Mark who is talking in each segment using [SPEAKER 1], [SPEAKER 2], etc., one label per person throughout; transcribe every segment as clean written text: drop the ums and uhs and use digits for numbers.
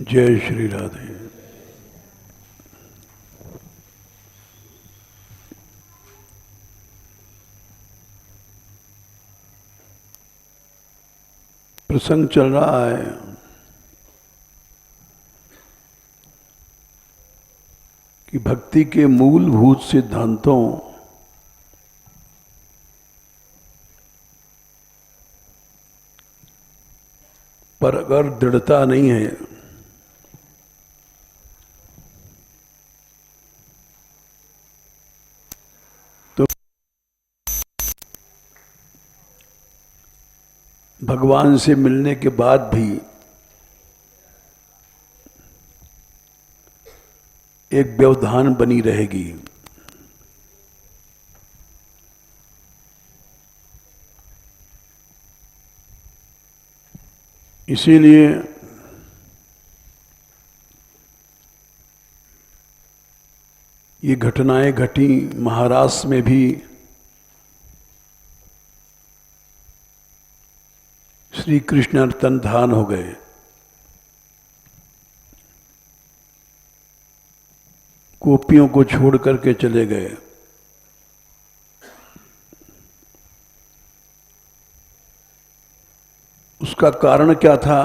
[SPEAKER 1] जय श्री राधे। प्रसंग चल रहा है कि भक्ति के मूलभूत सिद्धांतों पर अगर दृढ़ता नहीं है तो भगवान से मिलने के बाद भी एक व्यवधान बनी रहेगी। इसीलिए ये घटनाएं घटी महाराष्ट्र में भी। श्री कृष्ण अंतर्धान हो गए। गोपियों को छोड़ करके चले गए। उसका कारण क्या था?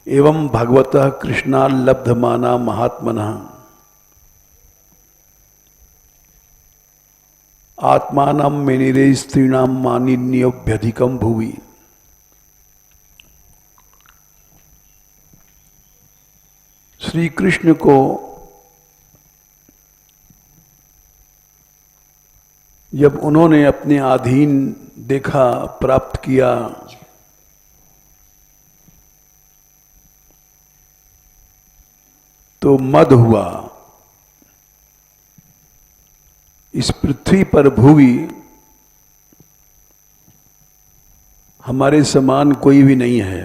[SPEAKER 1] एवं भगवतः कृष्णाल्लब्धमाना महात्मनः आत्मानं मेनिरे स्त्रीणां मानिन्योऽभ्यधिकं भुवि। श्री कृष्ण को जब उन्होंने अपने अधीन देखा, प्राप्त किया, तो मद हुआ। इस पृथ्वी पर भूवि हमारे समान कोई भी नहीं है।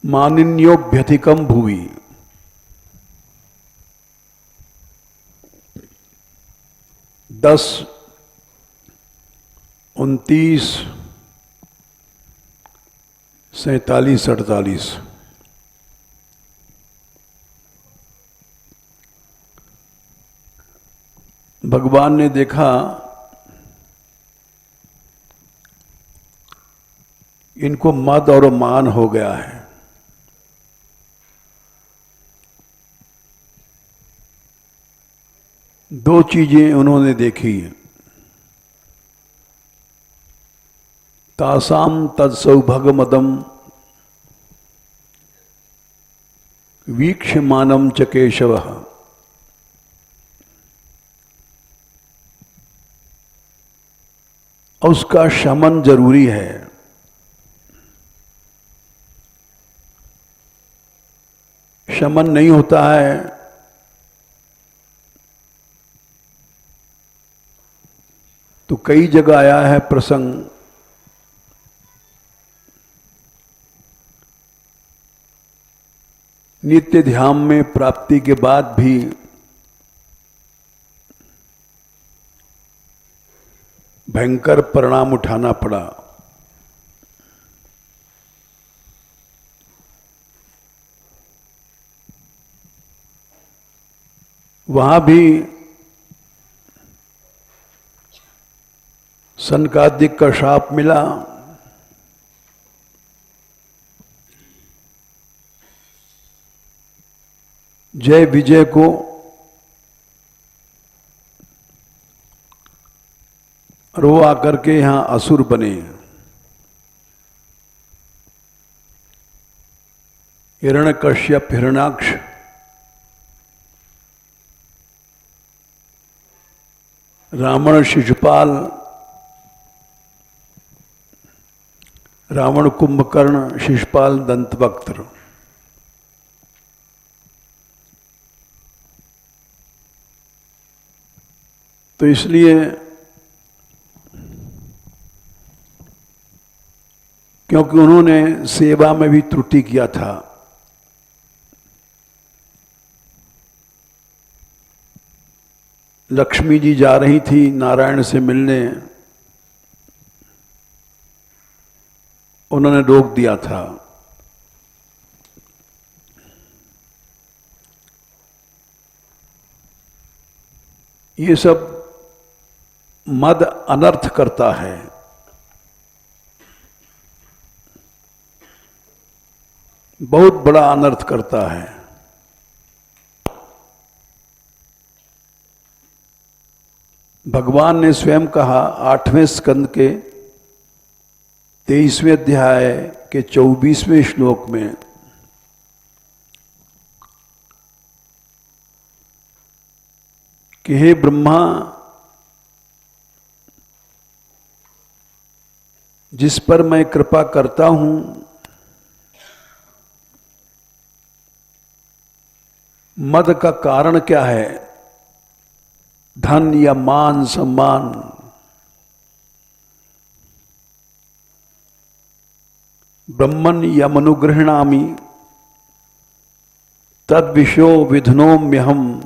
[SPEAKER 1] मानिन्योऽभ्यधिकं भुवि। दस 29 47 48 भगवान ने देखा इनको मद और मान हो गया है। दो चीजें उन्होंने देखी। तासाम तत्सौभगमदम वीक्षमानम च केशवः। और उसका शमन जरूरी है। शमन नहीं होता है तो कई जगह आया है प्रसंग। नित्य ध्यान में प्राप्ति के बाद भी भयंकर परिणाम उठाना पड़ा। वहां भी सनकादिक का शाप मिला। जय विजय को और वो आकर के यहां असुर बने। हिरण्यकश्यप, हिरण्याक्ष, रावण शिशुपाल, रावण कुंभकर्ण, शिशुपाल दंतवक्त्र। तो इसलिए क्योंकि उन्होंने सेवा में भी त्रुटि किया था, लक्ष्मी जी जा रही थी नारायण से मिलने, उन्होंने रोक दिया था। ये सब मद अनर्थ करता है। बहुत बड़ा अनर्थ करता है। भगवान ने स्वयं कहा 8वें स्कंद के 23वें अध्याय के 24वें श्लोक में, कि हे ब्रह्मा, जिस पर मैं कृपा करता हूं मद का कारण क्या है? धन या मान सम्मान? ब्रह्मन् यमनुगृह्णामि तद विषयो विधनोम्यहम्।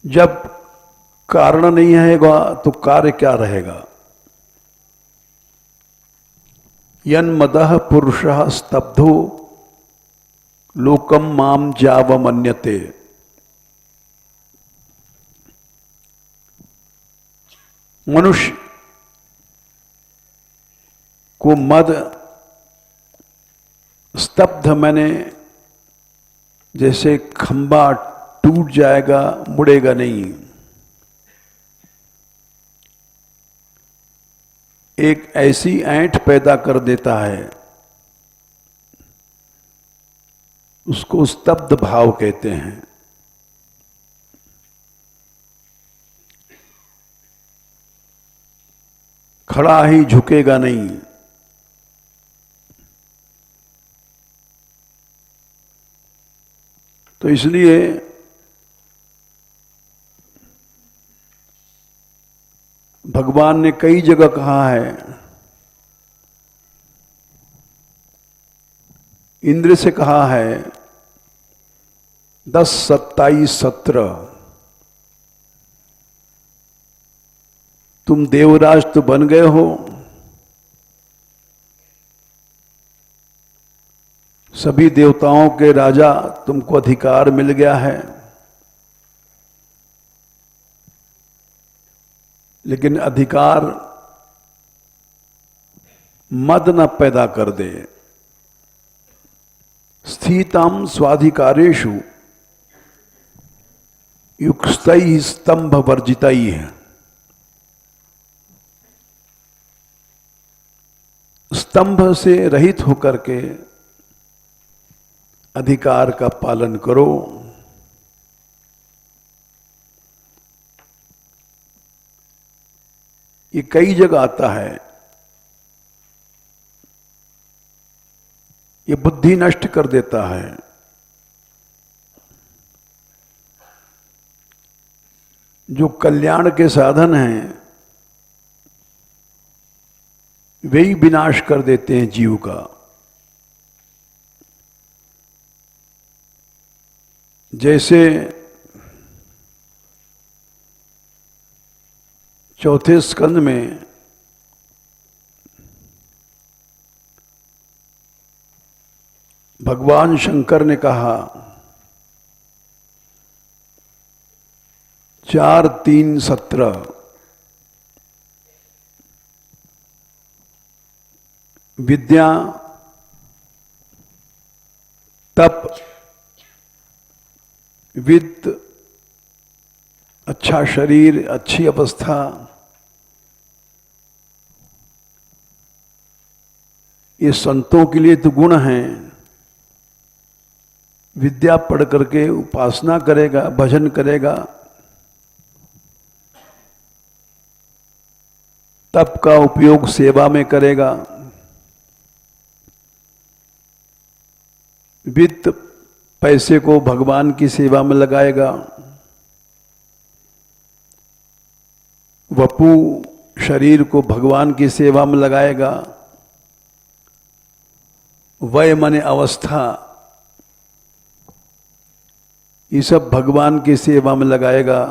[SPEAKER 1] जब कारण नहीं रहेगा तो कार्य क्या रहेगा? यन्मदः पुरुषः स्तब्धो लोकम माम जावमन्यते। मनुष्य को मद स्तब्ध, मैंने जैसे खंबा टूट जाएगा, मुड़ेगा नहीं। एक ऐसी ऐंठ पैदा कर देता है, उसको स्तब्ध भाव कहते हैं। खड़ा ही झुकेगा नहीं। तो इसलिए भगवान ने कई जगह कहा है, इंद्र से कहा है 10, 27, 17, तुम देवराज तो बन गए हो, सभी देवताओं के राजा, तुमको अधिकार मिल गया है, लेकिन अधिकार मद न पैदा कर दे। स्थिताम स्वाधिकारेषु युक्तैः स्तंभ वर्जितैः। स्तंभ से रहित होकर के अधिकार का पालन करो। ये कई जगह आता है। ये बुद्धि नष्ट कर देता है। जो कल्याण के साधन हैं वे ही विनाश कर देते हैं जीव का। जैसे चौथे स्कंद में भगवान शंकर ने कहा 4, 3, 17 विद्या, तप, वित्त, अच्छा शरीर, अच्छी अवस्था, ये संतों के लिए तो गुण हैं। विद्या पढ़ करके उपासना करेगा, भजन करेगा, तप का उपयोग सेवा में करेगा, वित्त पैसे को भगवान की सेवा में लगाएगा, वपु शरीर को भगवान की सेवा में लगाएगा, वय माने अवस्था, ये सब भगवान की सेवा में लगाएगा,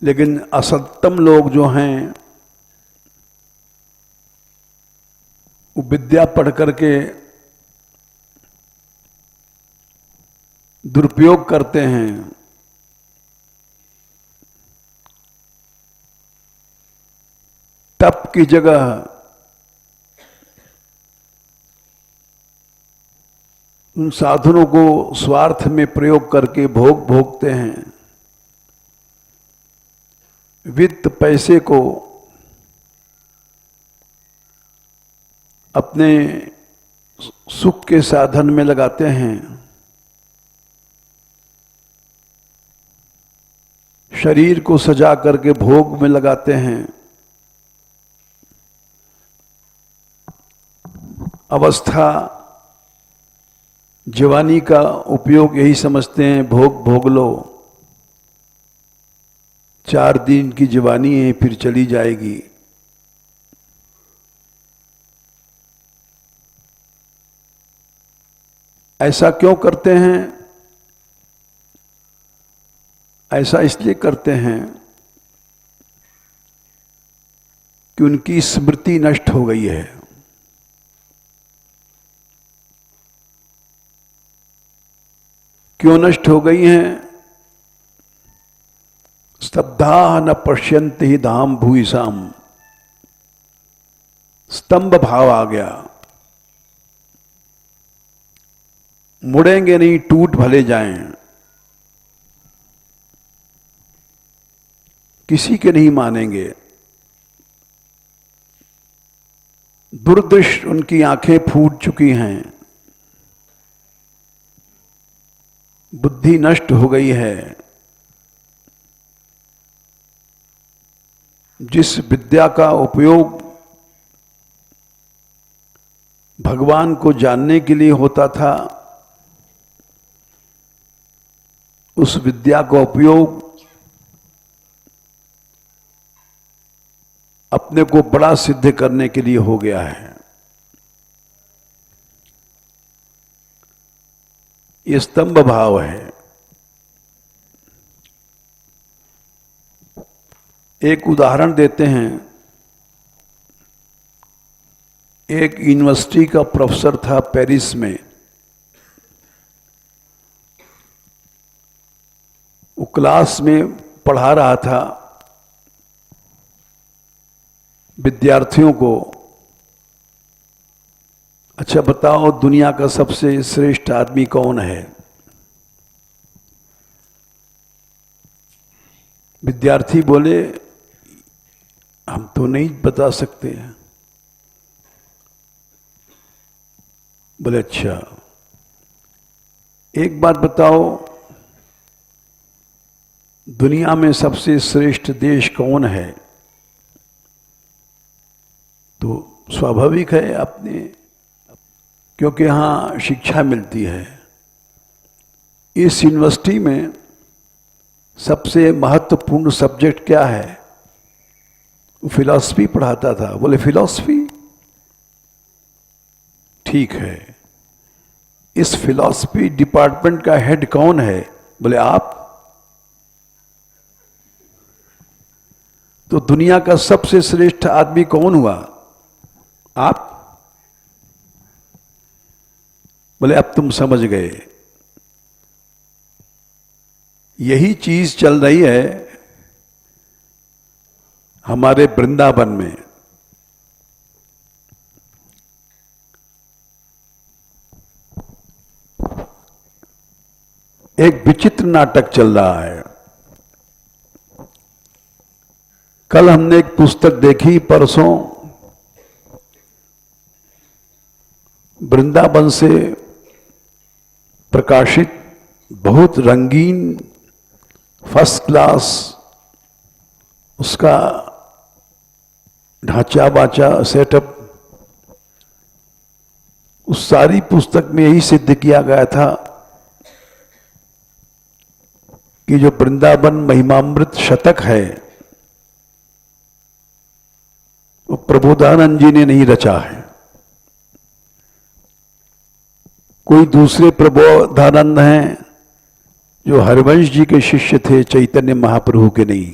[SPEAKER 1] लेकिन असत्तम लोग जो हैं वो विद्या पढ़ करके दुरुपयोग करते हैं। तप की जगह उन साधनों को स्वार्थ में प्रयोग करके भोग भोगते हैं। वित्त पैसे को अपने सुख के साधन में लगाते हैं। शरीर को सजा करके भोग में लगाते हैं। अवस्था जवानी का उपयोग यही समझते हैं, भोग भोग लो, 4 दिन की जवानी है फिर चली जाएगी। ऐसा क्यों करते हैं? ऐसा इसलिए करते हैं कि उनकी स्मृति नष्ट हो गई है। क्यों नष्ट हो गई हैं? स्तब्धा न पश्यन्ति ही धाम भूयिसाम, स्तंभ भाव आ गया। मुड़ेंगे नहीं, टूट भले जाएं, किसी के नहीं मानेंगे। दुर्दृष्ट उनकी आंखें फूट चुकी हैं, बुद्धि नष्ट हो गई है। जिस विद्या का उपयोग भगवान को जानने के लिए होता था, उस विद्या का उपयोग अपने को बड़ा सिद्ध करने के लिए हो गया है। ये स्तंभ भाव है। एक उदाहरण देते हैं। एक यूनिवर्सिटी का प्रोफेसर था पेरिस में। वो क्लास में पढ़ा रहा था विद्यार्थियों को, अच्छा बताओ दुनिया का सबसे श्रेष्ठ आदमी कौन है? विद्यार्थी बोले हम तो नहीं बता सकते हैं। बोले अच्छा एक बात बताओ, दुनिया में सबसे श्रेष्ठ देश कौन है? तो स्वाभाविक है अपने, क्योंकि यहाँ शिक्षा मिलती है। इस यूनिवर्सिटी में सबसे महत्वपूर्ण सब्जेक्ट क्या है? वो फिलॉसफी पढ़ाता था। बोले फिलॉसफी? ठीक है। इस फिलॉसफी डिपार्टमेंट का हेड कौन है? बोले आप। तो दुनिया का सबसे श्रेष्ठ आदमी कौन हुआ? आप। बोले अब तुम समझ गए। यही चीज चल रही है हमारे वृंदावन में। एक विचित्र नाटक चल रहा है। कल हमने एक पुस्तक देखी, परसों वृंदावन से प्रकाशित बहुत रंगीन फर्स्ट क्लास उसका ढांचा बाचा सेटअप, उस सारी पुस्तक में यही सिद्ध किया गया था कि जो वृंदावन महिमामृत शतक है वो प्रबोधानंद जी ने नहीं रचा है। कोई दूसरे प्रबोधानंद हैं जो हरिवंश जी के शिष्य थे, चैतन्य महाप्रभु के नहीं।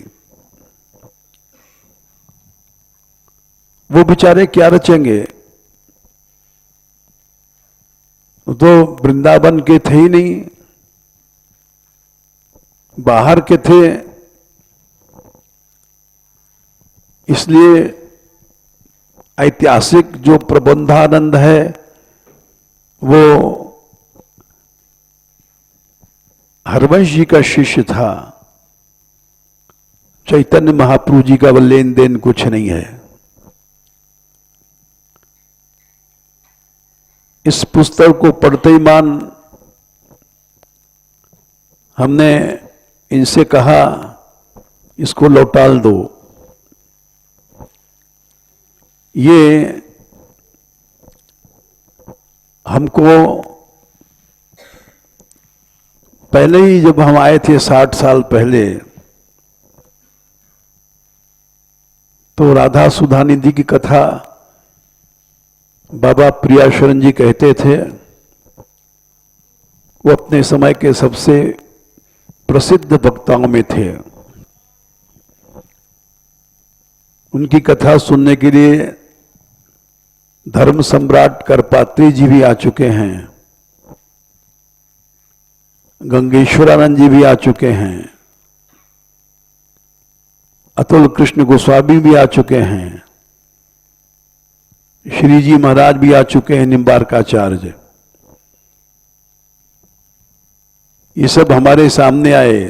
[SPEAKER 1] वो बेचारे क्या रचेंगे, तो वृंदावन के थे ही नहीं, बाहर के थे। इसलिए ऐतिहासिक जो प्रबंधानंद है वो हरवंश जी का शिष्य था। चैतन्य महाप्रभु जी का लेन देन कुछ नहीं है। इस पुस्तक को पढ़ते ही मान हमने इनसे कहा इसको लौटाल दो। ये हमको पहले ही जब हम आए थे 60 साल पहले, तो राधा सुधानिधि की कथा बाबा प्रियाशरण जी कहते थे। वो अपने समय के सबसे प्रसिद्ध वक्ताओं में थे। उनकी कथा सुनने के लिए धर्म सम्राट करपात्री जी भी आ चुके हैं, गंगेश्वरानंद जी भी आ चुके हैं, अतुल कृष्ण गोस्वामी भी आ चुके हैं, श्री जी महाराज भी आ चुके हैं, निम्बारकाचार्य। ये सब हमारे सामने आए।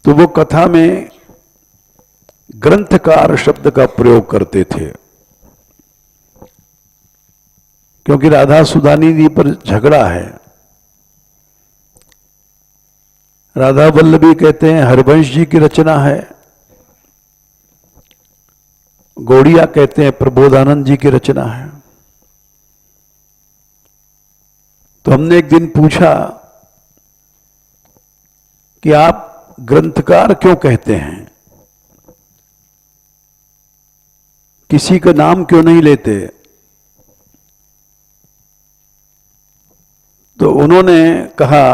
[SPEAKER 1] तो वो कथा में ग्रंथकार शब्द का प्रयोग करते थे, क्योंकि राधा सुधानिधि पर झगड़ा है। राधा वल्लभी कहते हैं हरवंश जी की रचना है, गौड़िया कहते हैं प्रबोधानंद जी की रचना है। तो हमने एक दिन पूछा कि आप ग्रंथकार क्यों कहते हैं, किसी का नाम क्यों नहीं लेते? तो उन्होंने कहा,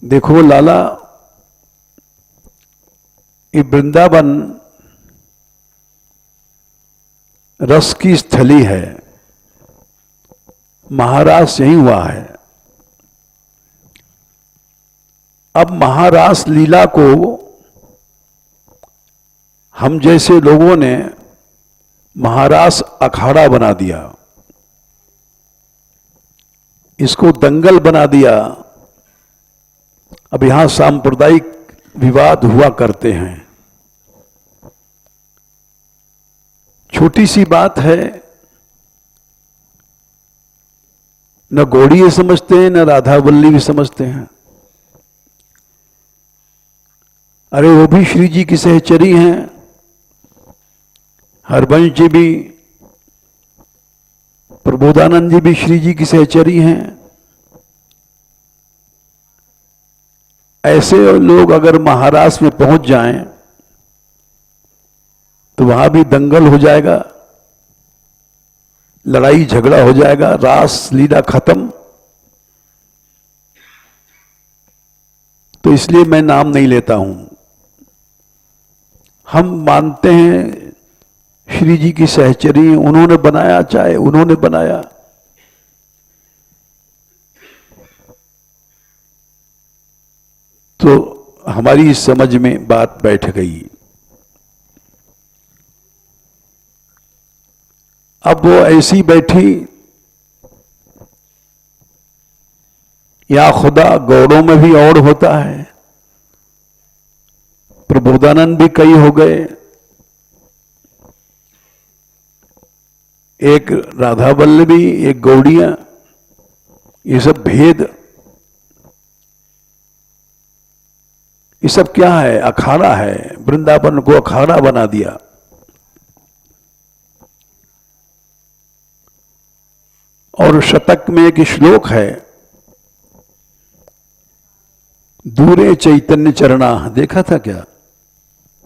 [SPEAKER 1] देखो लाला, ये वृंदावन रस की स्थली है, महारास यही हुआ है। अब महारास लीला को हम जैसे लोगों ने महारास अखाड़ा बना दिया, इसको दंगल बना दिया। अब यहां सांप्रदायिक विवाद हुआ करते हैं। छोटी सी बात है, न गौड़ीय समझते हैं न राधा वल्लभी समझते हैं। अरे वो भी श्री जी की सहचरी हैं, हरवंश जी भी, प्रबोधानंद जी भी श्री जी की सहचरी हैं। ऐसे लोग अगर महाराष्ट्र में पहुंच जाएं तो वहां भी दंगल हो जाएगा, लड़ाई झगड़ा हो जाएगा, रास लीला खत्म। तो इसलिए मैं नाम नहीं लेता हूं। हम मानते हैं श्री जी की सहचरी, उन्होंने बनाया, चाहे उन्होंने बनाया। तो हमारी इस समझ में बात बैठ गई। अब वो ऐसी बैठी, या खुदा गौड़ों में भी और होता है। प्रबोधानंद भी कई हो गए, एक राधा वल्लभी, एक गौड़िया। ये सब भेद, ये सब क्या है? अखाड़ा है। वृंदावन को अखाड़ा बना दिया। और शतक में एक श्लोक है, दूरे चैतन्य चरणा। देखा था क्या?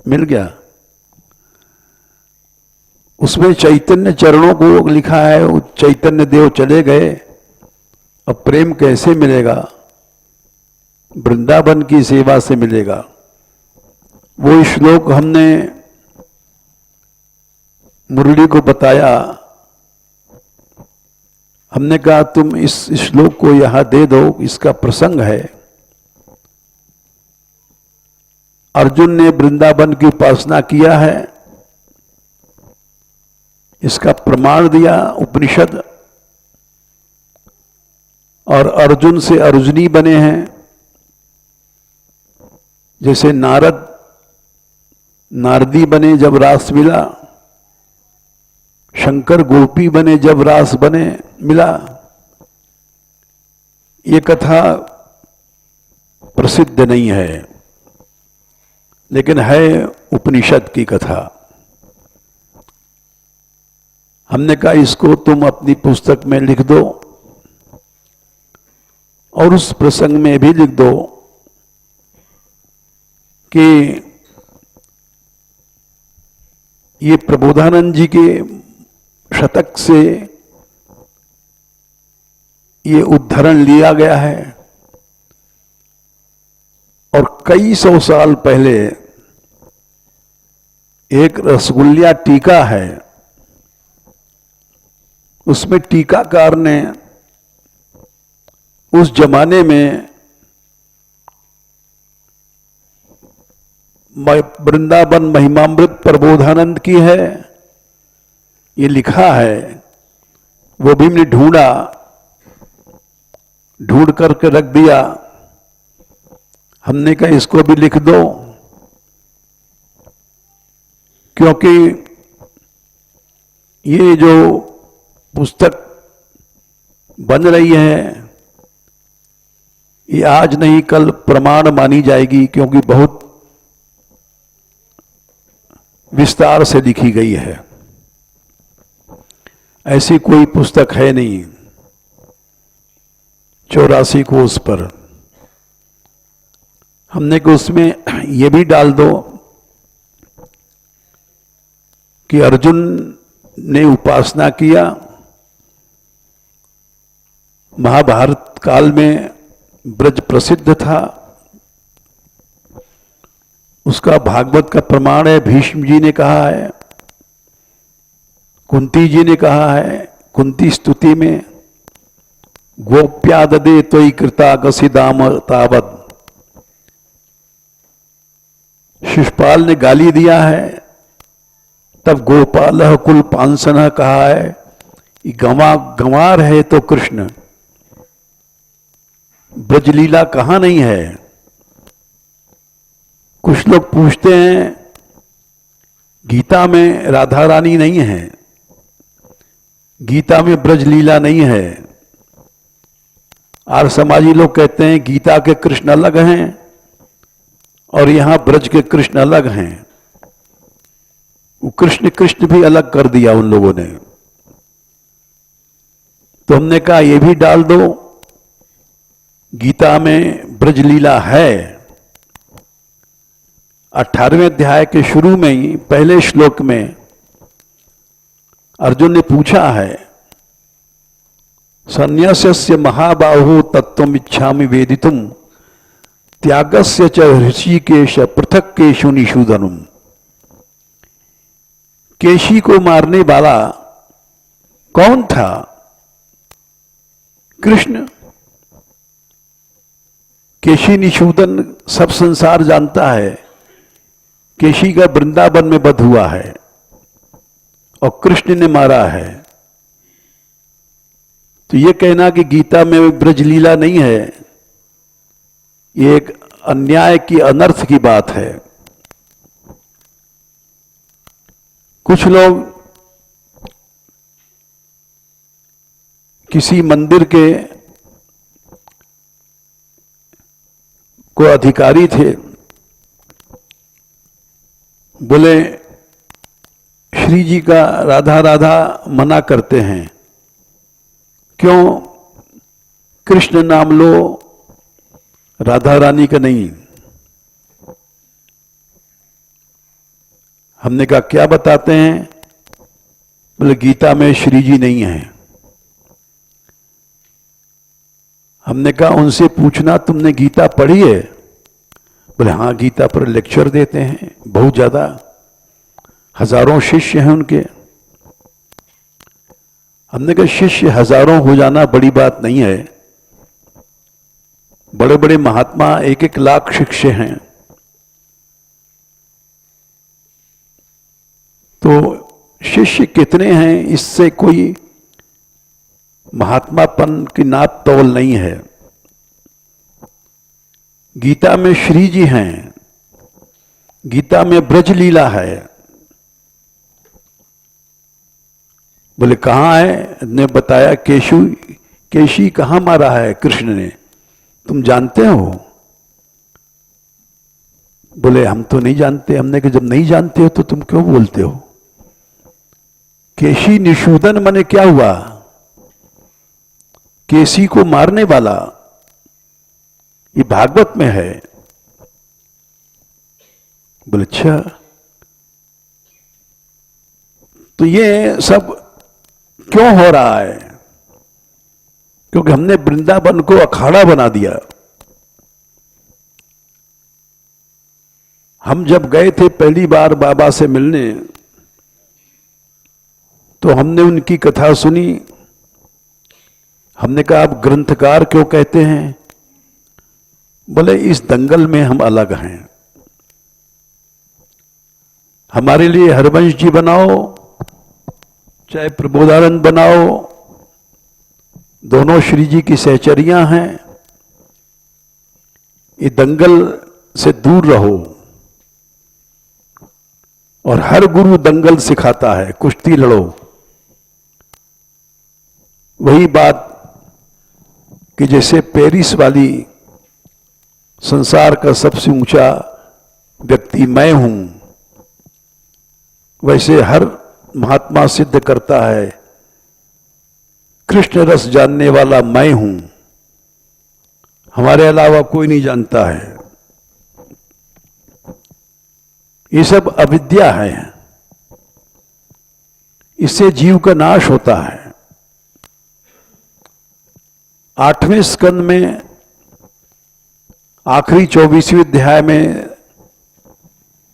[SPEAKER 1] मिल गया? उसमें चैतन्य चरणों को लिखा है, वो चैतन्य देव चले गए, अब प्रेम कैसे मिलेगा? वृंदावन की सेवा से मिलेगा। वो श्लोक हमने मुरली को बताया, हमने कहा तुम इस श्लोक को यहां दे दो, इसका प्रसंग है। अर्जुन ने वृंदावन की उपासना किया है, इसका प्रमाण दिया उपनिषद, और अर्जुन से अर्जुनी बने हैं। जैसे नारद नारदी बने जब रास मिला, शंकर गोपी बने जब रास बने मिला। ये कथा प्रसिद्ध नहीं है, लेकिन है उपनिषद की कथा। हमने कहा इसको तुम अपनी पुस्तक में लिख दो, और उस प्रसंग में भी लिख दो कि ये प्रबोधानंद जी के शतक से ये उद्धरण लिया गया है, और कई सौ साल पहले एक रसगुल्ला टीका है, उसमें टीकाकार ने उस जमाने में वृंदावन महिमामृत प्रबोधानंद की है ये लिखा है। वो भी हमने ढूंढ करके रख दिया। हमने कहा इसको भी लिख दो, क्योंकि ये जो पुस्तक बन रही है ये आज नहीं कल प्रमाण मानी जाएगी, क्योंकि बहुत विस्तार से लिखी गई है। ऐसी कोई पुस्तक है नहीं 84 कोस पर। हमने को उसमें ये भी डाल दो कि अर्जुन ने उपासना किया, महाभारत काल में ब्रज प्रसिद्ध था, उसका भागवत का प्रमाण है। भीष्म जी ने कहा है, कुंती जी ने कहा है कुंती स्तुति में, गोप्याददे त्वयि कृतागसि दाम तावद। शिशुपाल ने गाली दिया है, तब गोपाल कुल पांसना कहा है, गंवार है तो कृष्ण, ब्रजलीला कहां नहीं है। कुछ लोग पूछते हैं गीता में राधा रानी नहीं है, गीता में ब्रजलीला नहीं है। और समाजी लोग कहते हैं गीता के कृष्ण अलग हैं और यहां ब्रज के कृष्ण अलग हैं। वो कृष्ण भी अलग कर दिया उन लोगों ने। तो हमने कहा ये भी डाल दो, गीता में ब्रजलीला है। 18वें अध्याय के शुरू में ही पहले श्लोक में अर्जुन ने पूछा है, संन्यास्य महाबाहो तत्वम इच्छामि वेदितुम त्यागस्य च ऋषिकेश पृथक केशु निषूदनुम। केशी को मारने वाला कौन था? कृष्ण। केशी निषूदन सब संसार जानता है। केशी का वृंदावन में वध हुआ है और कृष्ण ने मारा है। तो ये कहना कि गीता में ब्रजलीला नहीं है, ये एक अन्याय की, अनर्थ की बात है। कुछ लोग किसी मंदिर के कोई अधिकारी थे, बोले श्री जी का राधा राधा मना करते हैं, क्यों? कृष्ण नाम लो, राधा रानी का नहीं। हमने कहा क्या बताते हैं? बोले गीता में श्री जी नहीं है। हमने कहा उनसे पूछना तुमने गीता पढ़ी है? बोले हाँ, गीता पर लेक्चर देते हैं, बहुत ज्यादा, हजारों शिष्य हैं उनके। हमने कहा शिष्य हजारों हो जाना बड़ी बात नहीं है, बड़े बड़े महात्मा 1-1 लाख शिष्य हैं। तो शिष्य कितने हैं इससे कोई महात्मापन की नाप तौल नहीं है। गीता में श्री जी हैं, गीता में ब्रज लीला है। बोले कहां है? ने बताया केशी कहां मारा है कृष्ण ने, तुम जानते हो? बोले हम तो नहीं जानते। हमने कहा जब नहीं जानते हो तो तुम क्यों बोलते हो? केशी निषूदन माने क्या हुआ? केसी को मारने वाला, ये भागवत में है। बोले अच्छा, तो ये सब क्यों हो रहा है? क्योंकि हमने वृंदावन को अखाड़ा बना दिया। हम जब गए थे पहली बार बाबा से मिलने, तो हमने उनकी कथा सुनी। हमने कहा आप ग्रंथकार क्यों कहते हैं? बोले इस दंगल में हम अलग हैं। हमारे लिए हरवंश जी बनाओ चाहे प्रबोधानंद बनाओ, दोनों श्री जी की सहचरियां हैं। ये दंगल से दूर रहो। और हर गुरु दंगल सिखाता है, कुश्ती लड़ो। वही बात कि जैसे पेरिस वाली संसार का सबसे ऊंचा व्यक्ति मैं हूं, वैसे हर महात्मा सिद्ध करता है कृष्ण रस जानने वाला मैं हूं, हमारे अलावा कोई नहीं जानता है। ये सब अविद्या है, इससे जीव का नाश होता है। 8वें स्कंद में आखिरी 24वें अध्याय में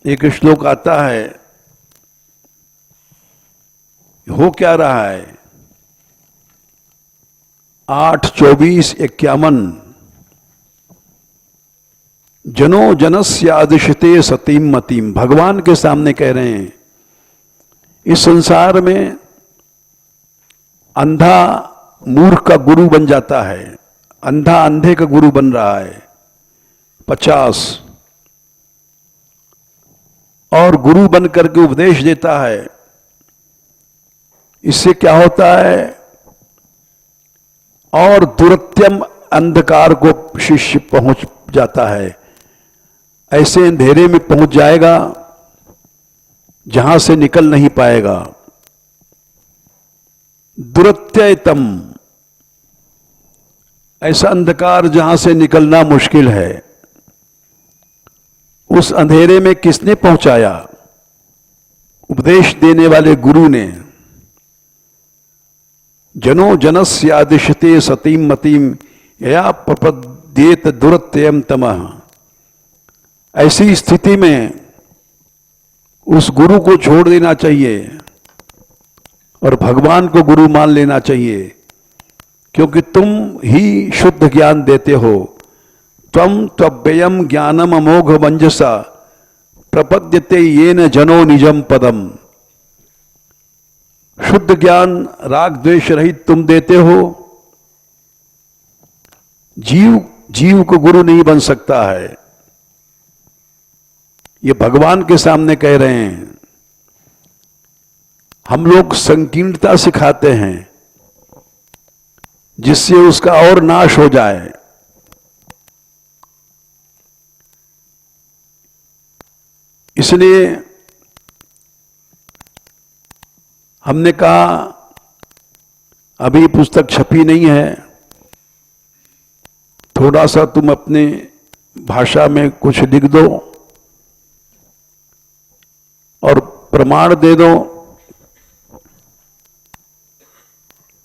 [SPEAKER 1] एक श्लोक आता है। हो क्या रहा है? 8:24-51 जनो जनस्यादिशते सतीम मतीम, भगवान के सामने कह रहे हैं इस संसार में अंधा मूर्ख का गुरु बन जाता है, अंधा अंधे का गुरु बन रहा है 50, और गुरु बन करके उपदेश देता है। इससे क्या होता है? और दुरत्यम अंधकार को शिष्य पहुंच जाता है, ऐसे अंधेरे में पहुंच जाएगा जहां से निकल नहीं पाएगा। दुरत्यतम, ऐसा अंधकार जहां से निकलना मुश्किल है। उस अंधेरे में किसने पहुंचाया? उपदेश देने वाले गुरु ने। जनो जनस्यादिशते सतीम मतीम या प्रपद्येत दुरत्यम तमः। ऐसी स्थिति में उस गुरु को छोड़ देना चाहिए और भगवान को गुरु मान लेना चाहिए, क्योंकि तुम ही शुद्ध ज्ञान देते हो। त्वं त्वव्ययम ज्ञानम अमोघ मंजसा प्रपद्यते येन जनो निजम पदम। शुद्ध ज्ञान राग द्वेष रहित तुम देते हो। जीव को गुरु नहीं बन सकता है। ये भगवान के सामने कह रहे हैं। हम लोग संकीर्णता सिखाते हैं जिससे उसका और नाश हो जाए। इसलिए हमने कहा अभी पुस्तक छपी नहीं है, थोड़ा सा तुम अपने भाषा में कुछ लिख दो और प्रमाण दे दो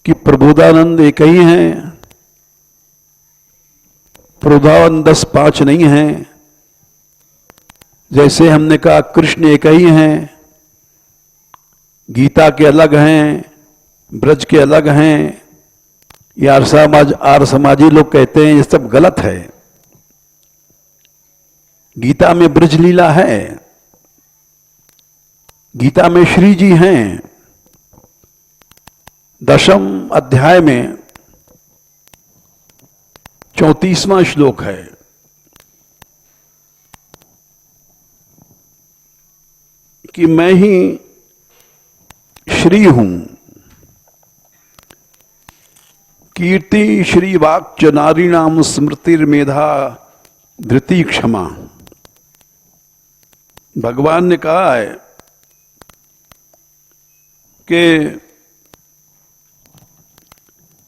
[SPEAKER 1] कि प्रबोधानंद एक ही हैं, प्रबोधानंद 10-5 नहीं हैं। जैसे हमने कहा कृष्ण एक ही हैं, गीता के अलग हैं, ब्रज के अलग हैं। ये आर्य समाजी लोग कहते हैं ये सब गलत है। गीता में ब्रज लीला है, गीता में श्री जी हैं। 10वें अध्याय में 34वां श्लोक है कि मैं ही श्री हूं, कीर्ति श्री वाक्च नारीणाम स्मृतिर्मेधा धृति क्षमा। भगवान ने कहा है कि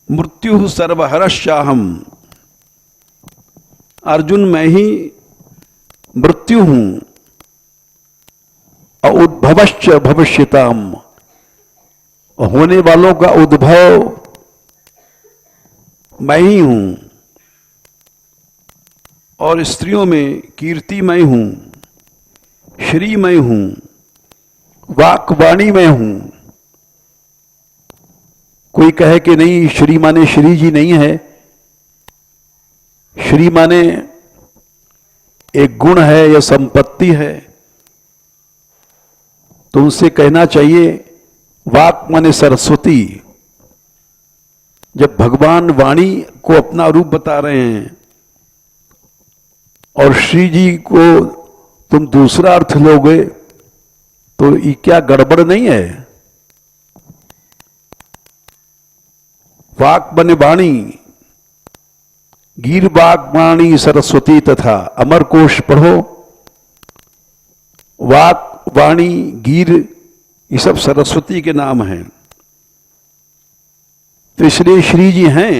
[SPEAKER 1] मृत्यु सर्वहरश्चाहम, अर्जुन मैं ही मृत्यु हूं, और उद्भवश्च भविष्यताम, होने वालों का उद्भव मैं ही हूं, और स्त्रियों में कीर्ति मैं हूं, श्री मैं हूं, वाक्वाणी मैं हूं। कोई कहे कि नहीं श्री माने श्री जी नहीं है, श्री माने एक गुण है या संपत्ति है, तो उनसे कहना चाहिए वाक माने सरस्वती। जब भगवान वाणी को अपना रूप बता रहे हैं और श्री जी को तुम दूसरा अर्थ लोगे तो ये क्या गड़बड़ नहीं है? वाक बने वाणी, गीर वाक वाणी सरस्वती तथा। अमर कोश पढ़ो, वाक वाणी गीर ये सब सरस्वती के नाम हैं। तो इसलिए श्री जी हैं।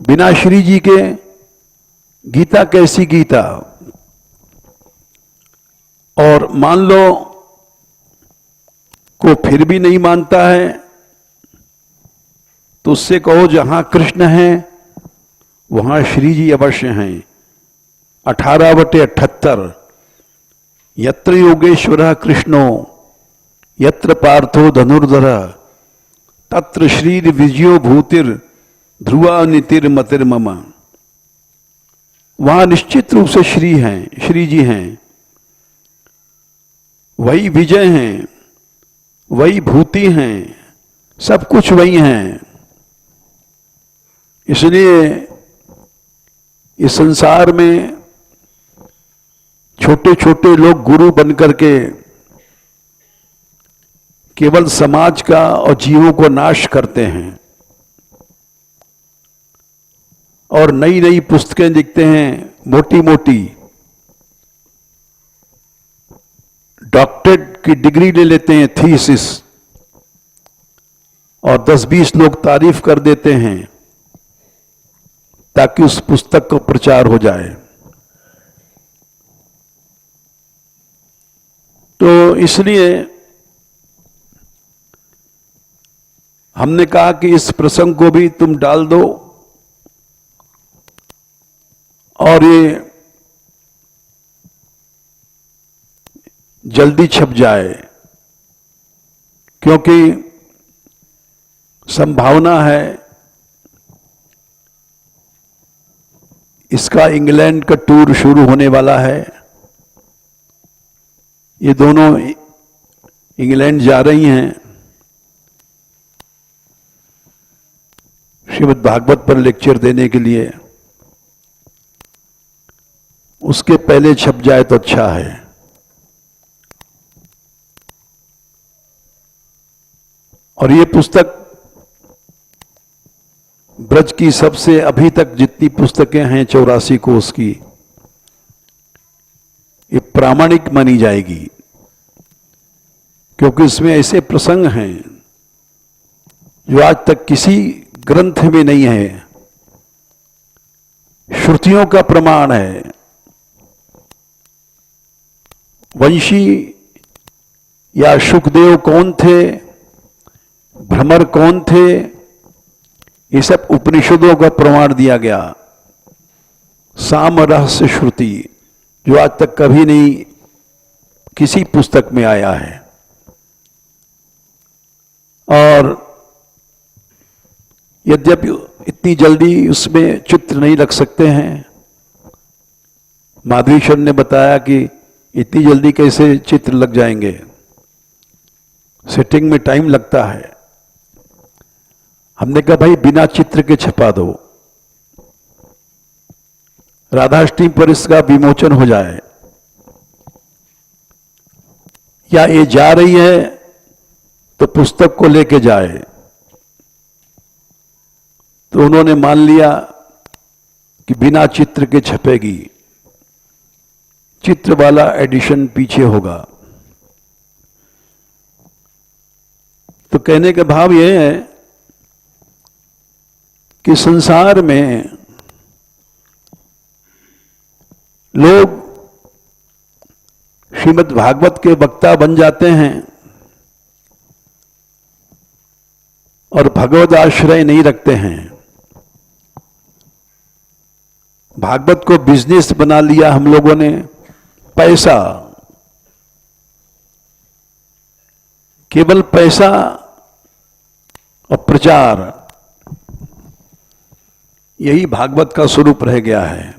[SPEAKER 1] बिना श्री जी के गीता कैसी गीता? और मान लो को फिर भी नहीं मानता है तो उससे कहो जहां कृष्ण है वहां श्री जी अवश्य हैं। 18/78 यत्र योगेश्वरः कृष्णो यत्र पार्थो धनुर्धर तत्र श्रीर विजयो भूतिर ध्रुवा नितिर मतिर्मम। वहां निश्चित रूप से श्री हैं, श्री जी हैं, वही विजय हैं, वही भूति हैं, सब कुछ वही हैं। इसलिए इस संसार में छोटे छोटे लोग गुरु बनकर के केवल समाज का और जीवों को नाश करते हैं और नई नई पुस्तकें लिखते हैं, मोटी मोटी डॉक्टरेट की डिग्री ले लेते हैं, थीसिस, और 10-20 लोग तारीफ कर देते हैं ताकि उस पुस्तक का प्रचार हो जाए। तो इसलिए हमने कहा कि इस प्रसंग को भी तुम डाल दो और ये जल्दी छप जाए, क्योंकि संभावना है इसका इंग्लैंड का टूर शुरू होने वाला है। ये दोनों इंग्लैंड जा रही हैं श्रीमद् भागवत पर लेक्चर देने के लिए। उसके पहले छप जाए तो अच्छा है। और ये पुस्तक ब्रज की सबसे अभी तक जितनी पुस्तकें हैं 84 कोष की, ये प्रामाणिक मानी जाएगी, क्योंकि इसमें ऐसे प्रसंग हैं जो आज तक किसी ग्रंथ में नहीं है। श्रुतियों का प्रमाण है। वंशी या सुखदेव कौन थे, भ्रमर कौन थे, ये सब उपनिषदों का प्रमाण दिया गया। साम रहस्य श्रुति, जो आज तक कभी नहीं किसी पुस्तक में आया है। और यद्यपि इतनी जल्दी उसमें चित्र नहीं रख सकते हैं, माधवीश्वर ने बताया कि इतनी जल्दी कैसे चित्र लग जाएंगे, सेटिंग में टाइम लगता है। हमने कहा भाई बिना चित्र के छपा दो, राधाष्टमी पर इसका विमोचन हो जाए, या ये जा रही है तो पुस्तक को लेके जाए। तो उन्होंने मान लिया कि बिना चित्र के छपेगी, चित्र वाला एडिशन पीछे होगा। तो कहने का भाव यह है कि संसार में लोग श्रीमद् भागवत के वक्ता बन जाते हैं और भगवद आश्रय नहीं रखते हैं। भागवत को बिजनेस बना लिया हम लोगों ने, पैसा, केवल पैसा और प्रचार, यही भागवत का स्वरूप रह गया है।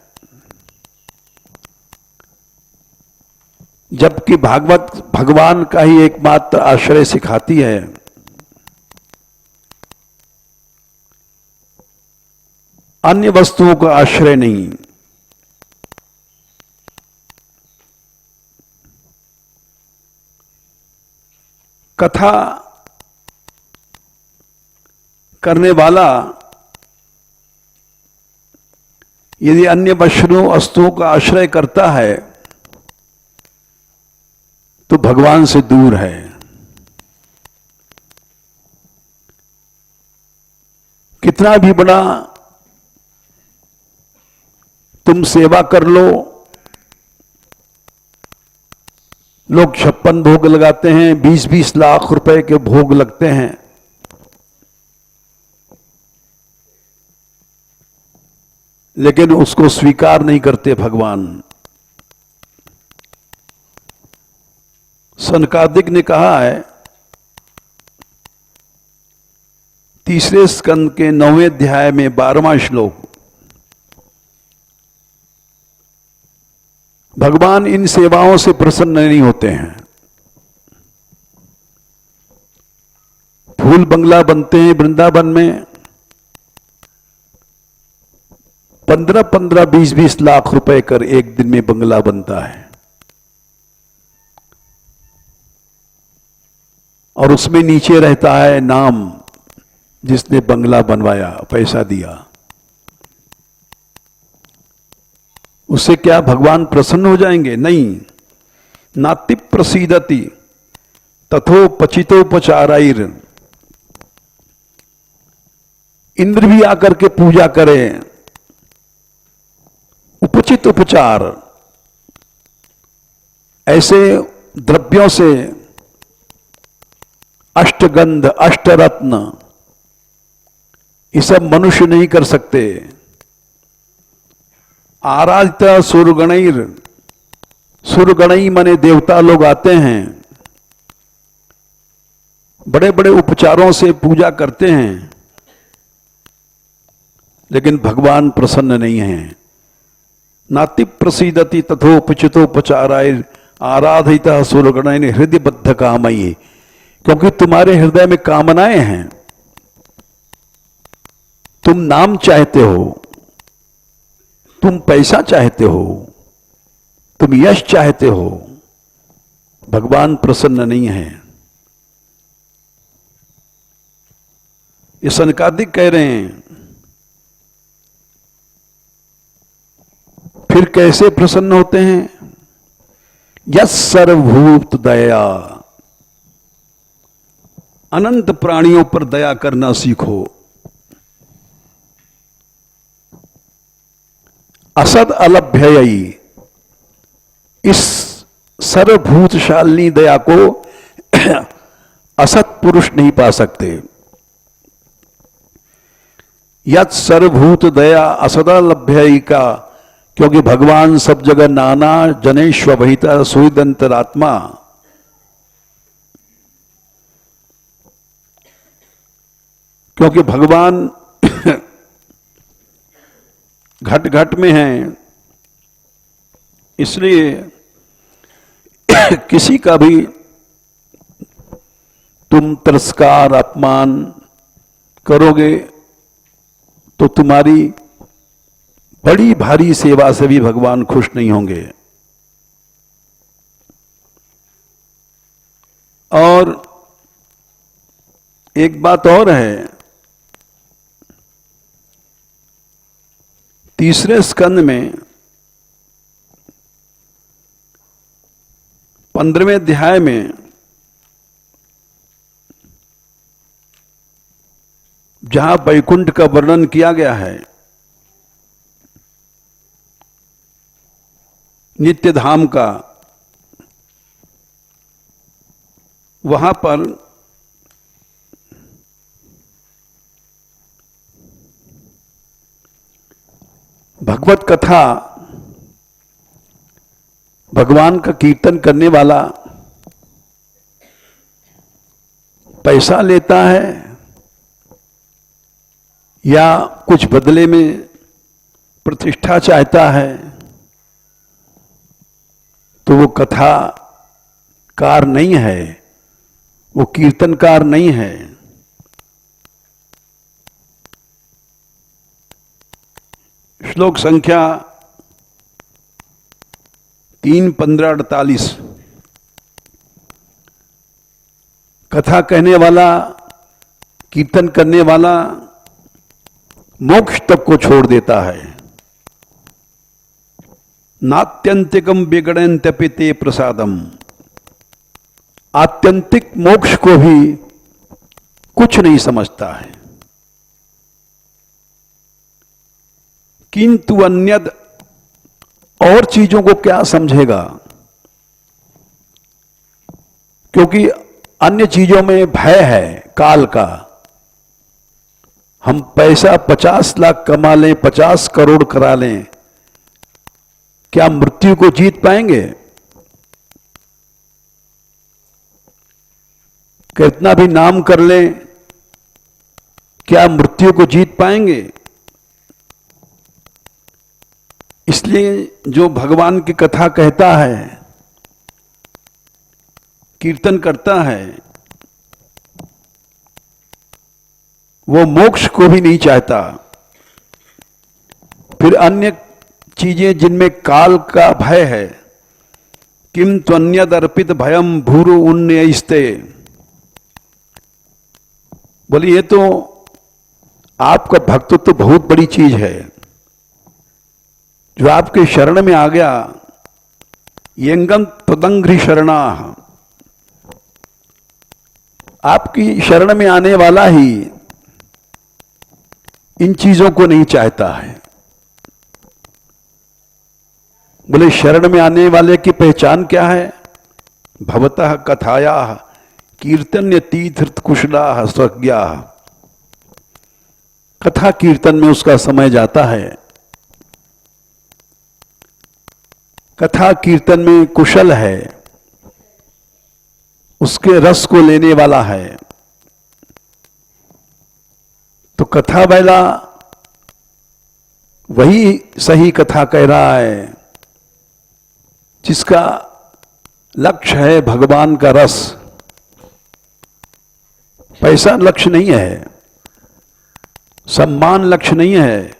[SPEAKER 1] जबकि भागवत भगवान का ही एकमात्र आश्रय सिखाती है। अन्य वस्तुओं का आश्रय नहीं। कथा करने वाला यदि अन्य वस्तुओं का आश्रय करता है तो भगवान से दूर है। कितना भी बड़ा तुम सेवा कर लो, लोग 56 भोग लगाते हैं, 20-20 लाख रुपए के भोग लगते हैं, लेकिन उसको स्वीकार नहीं करते भगवान। सनकादिक ने कहा है 3 स्कंद के 9वें अध्याय में 12वां श्लोक, भगवान इन सेवाओं से प्रसन्न नहीं होते हैं। फूल बंगला बनते हैं वृंदावन में, 15-15, 20-20 लाख रुपए कर एक दिन में बंगला बनता है, और उसमें नीचे रहता है नाम, जिसने बंगला बनवाया, पैसा दिया। उससे क्या भगवान प्रसन्न हो जाएंगे? नहीं। नाति प्रसीदति तथोपचितोपचाराइर, इंद्र भी आकर के पूजा करे, उपचित उपचार, ऐसे द्रव्यों से, अष्टगंध, अष्टरत्न, ये सब मनुष्य नहीं कर सकते। आराधित सुरगणैर, सुरगणई माने देवता लोग आते हैं, बड़े बड़े उपचारों से पूजा करते हैं, लेकिन भगवान प्रसन्न नहीं है। नाति प्रसीदति तथोपचितोपचाराय आराधिता सुरगणैर हृदयबद्ध कामयि, क्योंकि तुम्हारे हृदय में कामनाएं हैं। तुम नाम चाहते हो, तुम पैसा चाहते हो, तुम यश चाहते हो, भगवान प्रसन्न नहीं है। ये सनकादिक कह रहे हैं। फिर कैसे प्रसन्न होते हैं? यस सर्वभूत दया, अनंत प्राणियों पर दया करना सीखो। असद अलभ्ययी, इस सर्वभूतशालिनी दया को असत पुरुष नहीं पा सकते। यत् सर्वभूत दया असदा लभ्यैका, क्योंकि भगवान सब जगह नाना जनेश्व वहिता सुहृदंतरात्मा। क्योंकि भगवान घट घट में हैं, इसलिए किसी का भी तुम तिरस्कार अपमान करोगे तो तुम्हारी बड़ी भारी सेवा से भी भगवान खुश नहीं होंगे। और एक बात और है, तीसरे स्कंद में 15वें अध्याय में जहां वैकुंठ का वर्णन किया गया है, नित्य धाम का, वहां पर भगवत कथा, भगवान का कीर्तन करने वाला पैसा लेता है या कुछ बदले में प्रतिष्ठा चाहता है, तो वो कथाकार नहीं है, वो कीर्तनकार नहीं है। श्लोक संख्या 3:15-48। कथा कहने वाला, कीर्तन करने वाला मोक्ष तक को छोड़ देता है। नात्यंतिकम बिगड़न्त्यपिते प्रसादम, आत्यंतिक मोक्ष को भी कुछ नहीं समझता है। किंतु अन्यद, और चीजों को क्या समझेगा, क्योंकि अन्य चीजों में भय है काल का। हम पैसा 50 लाख कमा लें, 50 करोड़ करा लें, क्या मृत्यु को जीत पाएंगे? कितना भी नाम कर लें, क्या मृत्यु को जीत पाएंगे? इसलिए जो भगवान की कथा कहता है, कीर्तन करता है, वो मोक्ष को भी नहीं चाहता। फिर अन्य चीजें जिनमें काल का भय है, किम त्वन्यदर्पित भयम भूरु उन्नयस्ते, बोले ये तो आपका भक्त तो बहुत बड़ी चीज है, जो आपके शरण में आ गया। यंगम तदंघ्रि शरणा, आपकी शरण में आने वाला ही इन चीजों को नहीं चाहता है। बोले शरण में आने वाले की पहचान क्या है? भवतः कथाया कीर्तन्य तीर्थ कुशला स्वज्ञा, कथा कीर्तन में उसका समय जाता है, कथा कीर्तन में कुशल है, उसके रस को लेने वाला है। तो कथा वाला वही सही कथा कह रहा है जिसका लक्ष्य है भगवान का रस। पैसा लक्ष्य नहीं है, सम्मान लक्ष्य नहीं है,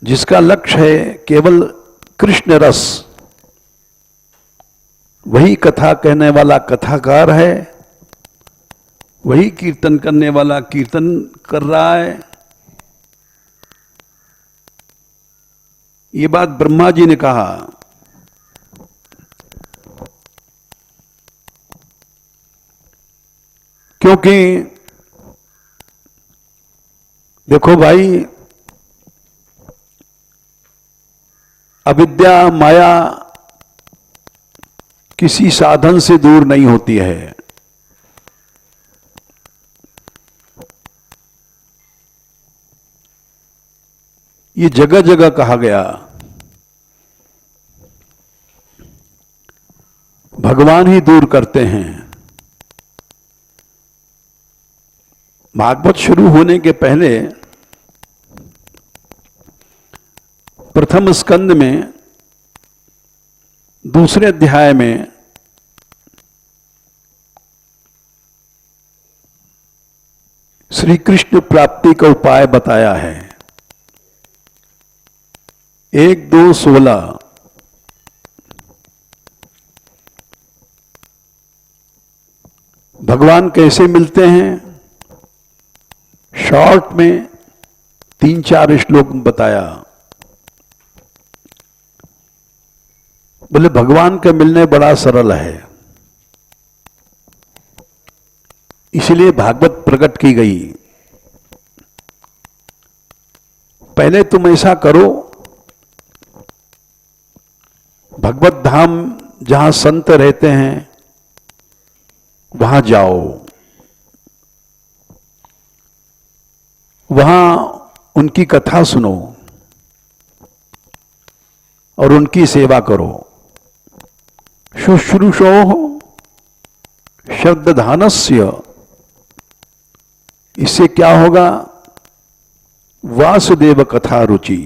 [SPEAKER 1] जिसका लक्ष्य है केवल कृष्ण रस, वही कथा कहने वाला कथाकार है, वही कीर्तन करने वाला कीर्तन कर रहा है। ये बात ब्रह्मा जी ने कहा। क्योंकि देखो भाई, अविद्या माया किसी साधन से दूर नहीं होती है। ये जगह जगह कहा गया। भगवान ही दूर करते हैं। भागवत शुरू होने के पहले प्रथम स्कंद में दूसरे अध्याय में श्री कृष्ण प्राप्ति का उपाय बताया है। 1, 2, 16 भगवान कैसे मिलते हैं, शॉर्ट में 3-4 श्लोक बताया। बोले भगवान का मिलने बड़ा सरल है, इसलिए भागवत प्रकट की गई। पहले तुम ऐसा करो, भगवत धाम जहां संत रहते हैं वहां जाओ, वहां उनकी कथा सुनो और उनकी सेवा करो। शुश्रूषो श्रद्धानस्य, इससे क्या होगा, वासुदेव कथा रुचि,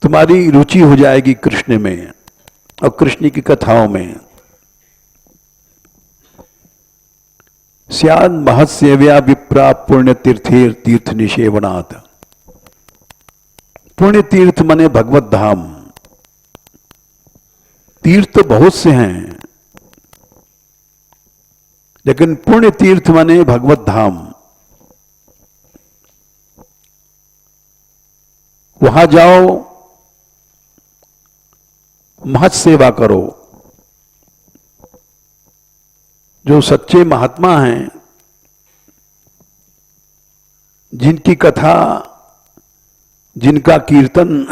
[SPEAKER 1] तुम्हारी रुचि हो जाएगी कृष्ण में और कृष्ण की कथाओं में। स्याद महत्सेव्या विप्रा पुण्य तीर्थेर तीर्थ निषेवनाथ। पुण्य तीर्थ माने भगवत धाम। तीर्थ तो बहुत से हैं, लेकिन पुण्य तीर्थ माने भगवत धाम। वहां जाओ, महत सेवा करो। जो सच्चे महात्मा हैं, जिनकी कथा, जिनका कीर्तन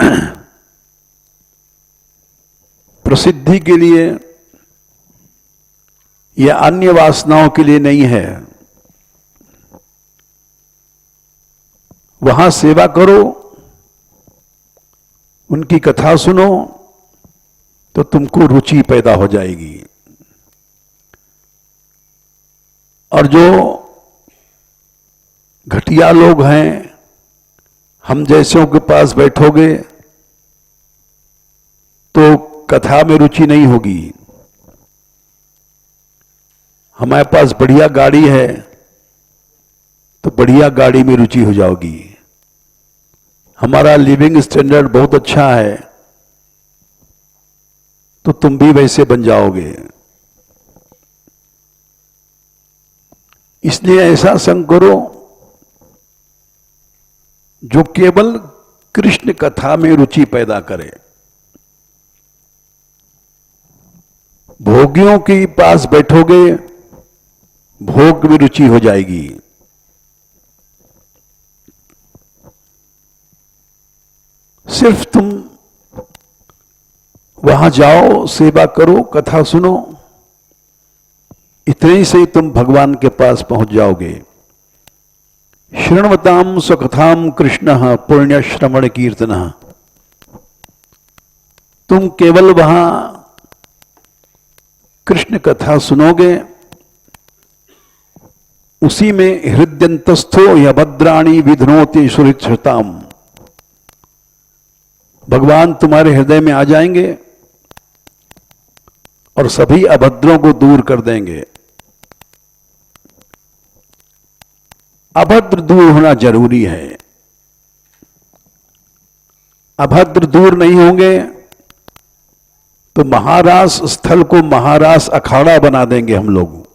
[SPEAKER 1] प्रसिद्धि के लिए या अन्य वासनाओं के लिए नहीं है, वहां सेवा करो, उनकी कथा सुनो, तो तुमको रुचि पैदा हो जाएगी। और जो घटिया लोग हैं, हम जैसों के पास बैठोगे तो कथा में रुचि नहीं होगी। हमारे पास बढ़िया गाड़ी है तो बढ़िया गाड़ी में रुचि हो जाओगी। हमारा लिविंग स्टैंडर्ड बहुत अच्छा है तो तुम भी वैसे बन जाओगे। इसलिए ऐसा संग करो जो केवल कृष्ण कथा में रुचि पैदा करे। भोगियों के पास बैठोगे, भोग में रुचि हो जाएगी। सिर्फ तुम वहां जाओ, सेवा करो, कथा सुनो, इतने ही से तुम भगवान के पास पहुंच जाओगे। शृण्वताम स्वकथाम कृष्ण पुण्य श्रवण कीर्तन। तुम केवल वहां कृष्ण कथा सुनोगे, उसी में हृदयंतस्थो या भद्राणी विधनोति सुरिच्छताम, भगवान तुम्हारे हृदय में आ जाएंगे और सभी अभद्रों को दूर कर देंगे। अभद्र दूर होना जरूरी है। अभद्र दूर नहीं होंगे तो महारास स्थल को महारास अखाड़ा बना देंगे हम लोग,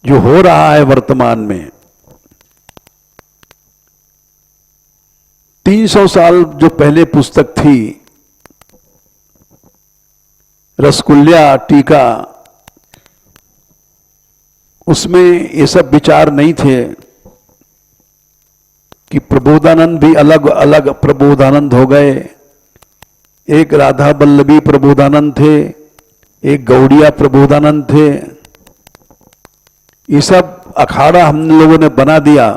[SPEAKER 1] जो हो रहा है वर्तमान में। 300 साल जो पहले पुस्तक थी रसकुल्या टीका, उसमें ये सब विचार नहीं थे कि प्रबोधानंद भी अलग अलग प्रबोधानंद हो गए। एक राधा वल्लभी प्रबोधानंद थे, एक गौड़िया प्रबोधानंद थे। ये सब अखाड़ा हम लोगों ने बना दिया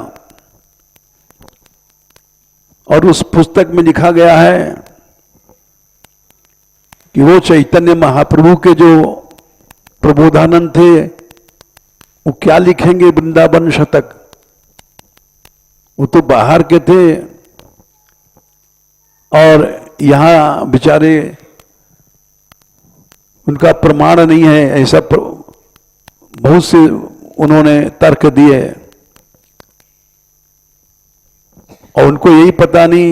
[SPEAKER 1] और उस पुस्तक में लिखा गया है कि वो चैतन्य महाप्रभु के जो प्रबोधानंद थे वो क्या लिखेंगे वृंदावन शतक, वो तो बाहर के थे और यहां बेचारे उनका प्रमाण नहीं है, ऐसा बहुत से उन्होंने तर्क दिए और उनको यही पता नहीं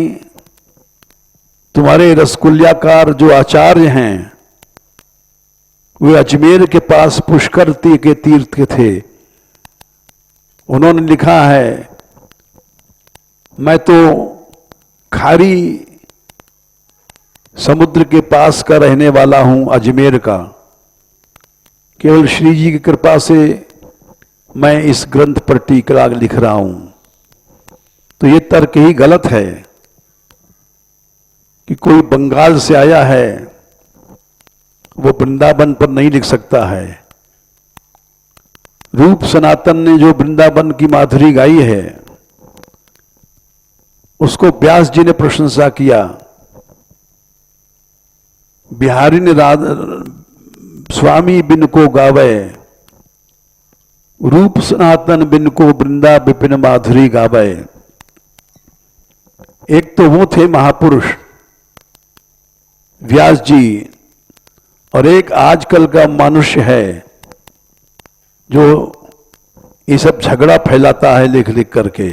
[SPEAKER 1] तुम्हारे रसकुल्याकार जो आचार्य हैं वे अजमेर के पास पुष्कर के तीर्थ के थे। उन्होंने लिखा है मैं तो खारी समुद्र के पास का रहने वाला हूं अजमेर का, केवल श्री जी की कृपा से मैं इस ग्रंथ पर टीका लिख रहा हूं। तो ये तर्क ही गलत है कि कोई बंगाल से आया है वो वृंदावन पर नहीं लिख सकता है। रूप सनातन ने जो वृंदावन की माधुरी गाई है उसको व्यास जी ने प्रशंसा किया। बिहारी ने स्वामी बिन को गावे, रूप सनातन बिन को वृंदा विपिन माधुरी गावे। एक तो वो थे महापुरुष व्यास जी और एक आजकल का मनुष्य है जो ये सब झगड़ा फैलाता है लिख लिख करके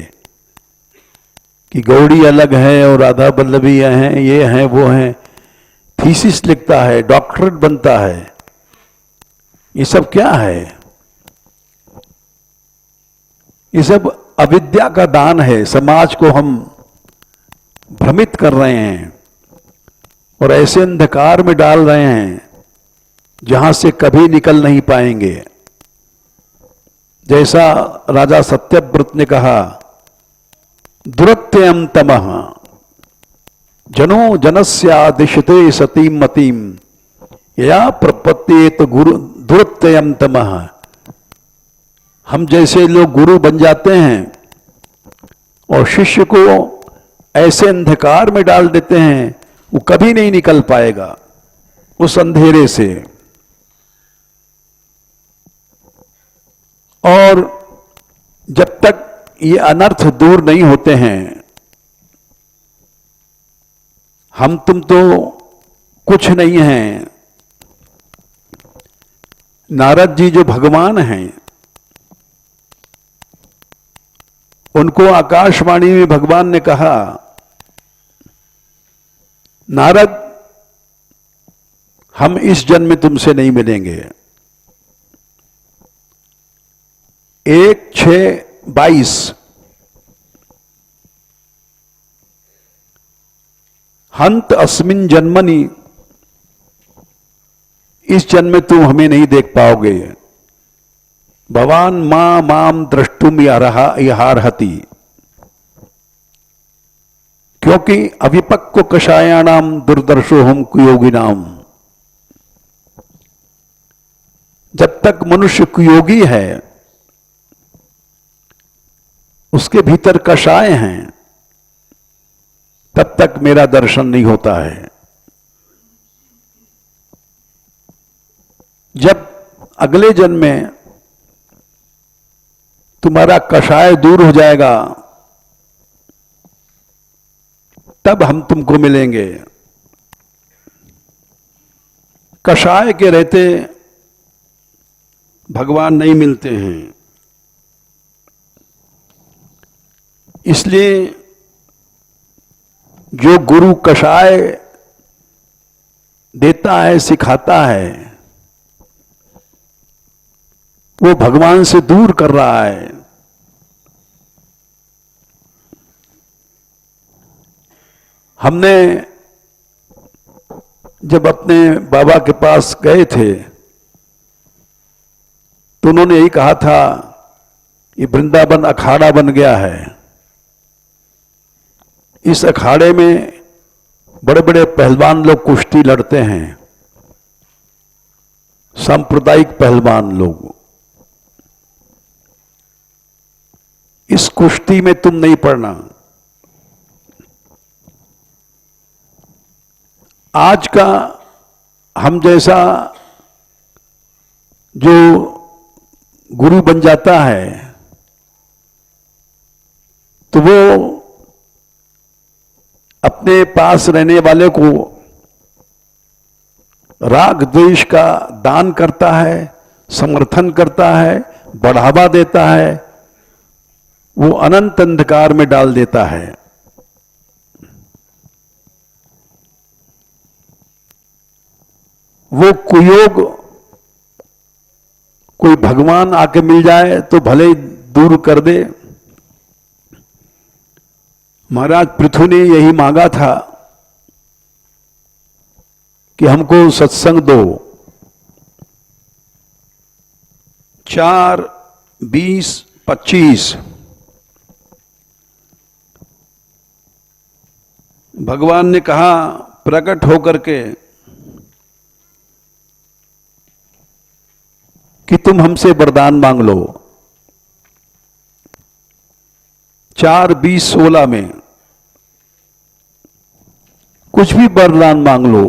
[SPEAKER 1] कि गौड़ी अलग है और राधा वल्लभी हैं, ये हैं वो हैं, थीसिस लिखता है, डॉक्टरेट बनता है। ये सब क्या है? ये सब अविद्या का दान है। समाज को हम भ्रमित कर रहे हैं और ऐसे अंधकार में डाल रहे हैं जहां से कभी निकल नहीं पाएंगे। जैसा राजा सत्यव्रत ने कहा, दुरत्यम तमः जनो जनस्यादिशते सतीम मतीम या प्रपत्तेत गुरु दुरत्यम तमः। हम जैसे लोग गुरु बन जाते हैं और शिष्य को ऐसे अंधकार में डाल देते हैं वो कभी नहीं निकल पाएगा उस अंधेरे से। और जब तक ये अनर्थ दूर नहीं होते हैं हम तुम तो कुछ नहीं हैं। नारद जी जो भगवान हैं उनको आकाशवाणी में भगवान ने कहा, नारद हम इस जन्म में तुमसे नहीं मिलेंगे। 1-6-22 हंत अस्मिन जन्मनि, इस जन्म में तुम हमें नहीं देख पाओगे। भवान मां माम द्रष्टुम यहारहति, क्योंकि अविपक्व कषायाणाम दुर्दर्शो हम कुयोगिनाम। जब तक मनुष्य कुयोगी है उसके भीतर कषाय हैं तब तक मेरा दर्शन नहीं होता है। जब अगले जन्म में तुम्हारा कषाय दूर हो जाएगा तब हम तुमको मिलेंगे। कषाय के रहते भगवान नहीं मिलते हैं। इसलिए जो गुरु कषाय देता है, सिखाता है, वो भगवान से दूर कर रहा है। हमने जब अपने बाबा के पास गए थे तो उन्होंने यही कहा था, ये वृंदावन अखाड़ा बन गया है। इस अखाड़े में बड़े बड़े पहलवान लोग कुश्ती लड़ते हैं, सांप्रदायिक पहलवान लोग। इस कुश्ती में तुम नहीं पड़ना। आज का हम जैसा जो गुरु बन जाता है तो वो अपने पास रहने वाले को राग द्वेष का दान करता है, समर्थन करता है, बढ़ावा देता है, वो अनंत अंधकार में डाल देता है। वो कुयोग कोई भगवान आके मिल जाए तो भले ही दूर कर दे। महाराज पृथु ने यही मांगा था कि हमको सत्संग दो। 4, 20, 25 भगवान ने कहा प्रकट होकर के कि तुम हमसे वरदान मांग लो। 4, 20, 16 में कुछ भी वरदान मांग लो।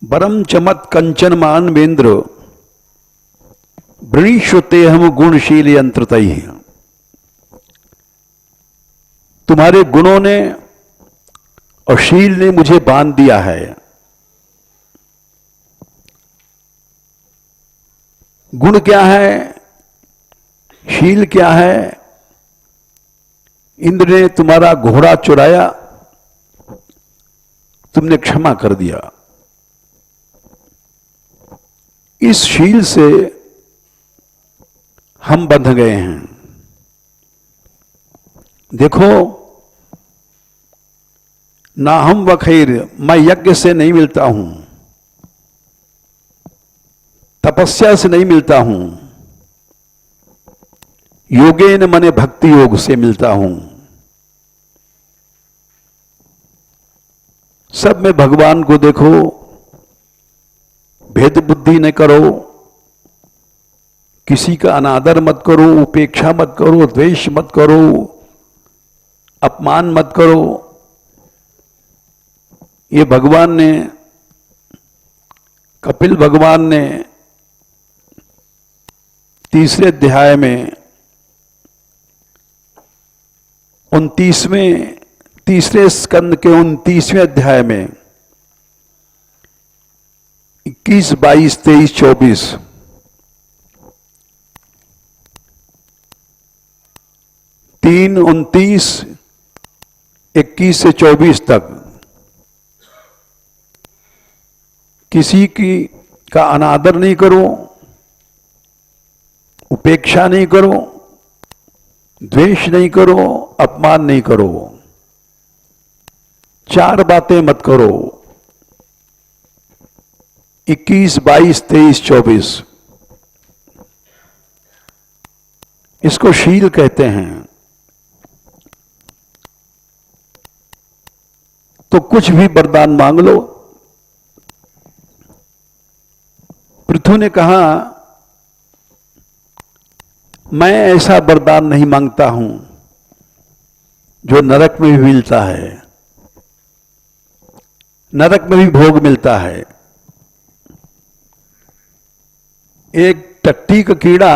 [SPEAKER 1] परम चमत कंचन मानवेंद्र वृणीष्वते हम गुणशील यंत्रतई। तुम्हारे गुणों ने और शील ने मुझे बांध दिया है। गुण क्या है, शील क्या है? इंद्र ने तुम्हारा घोड़ा चुराया, तुमने क्षमा कर दिया। इस शील से हम बंध गए हैं। देखो, ना हम वखैर, मैं यज्ञ से नहीं मिलता हूं, तपस्या से नहीं मिलता हूं, योगेन मने भक्ति योग से मिलता हूं। सब में भगवान को देखो, भेद बुद्धि न करो, किसी का अनादर मत करो, उपेक्षा मत करो, द्वेष मत करो, अपमान मत करो। ये भगवान ने, कपिल भगवान ने 3 अध्याय में 3 स्कंद के 29वें अध्याय में 21, 22, 23, 24 3, 29, 21 से 24 तक किसी की का अनादर नहीं करो, उपेक्षा नहीं करो, द्वेष नहीं करो, अपमान नहीं करो। 4 बातें मत करो। 21, 22, 23, 24 इसको शील कहते हैं। तो कुछ भी वरदान मांग लो। पृथु ने कहा मैं ऐसा वरदान नहीं मांगता हूं जो नरक में भी मिलता है। नरक में भी भोग मिलता है। एक टट्टी का कीड़ा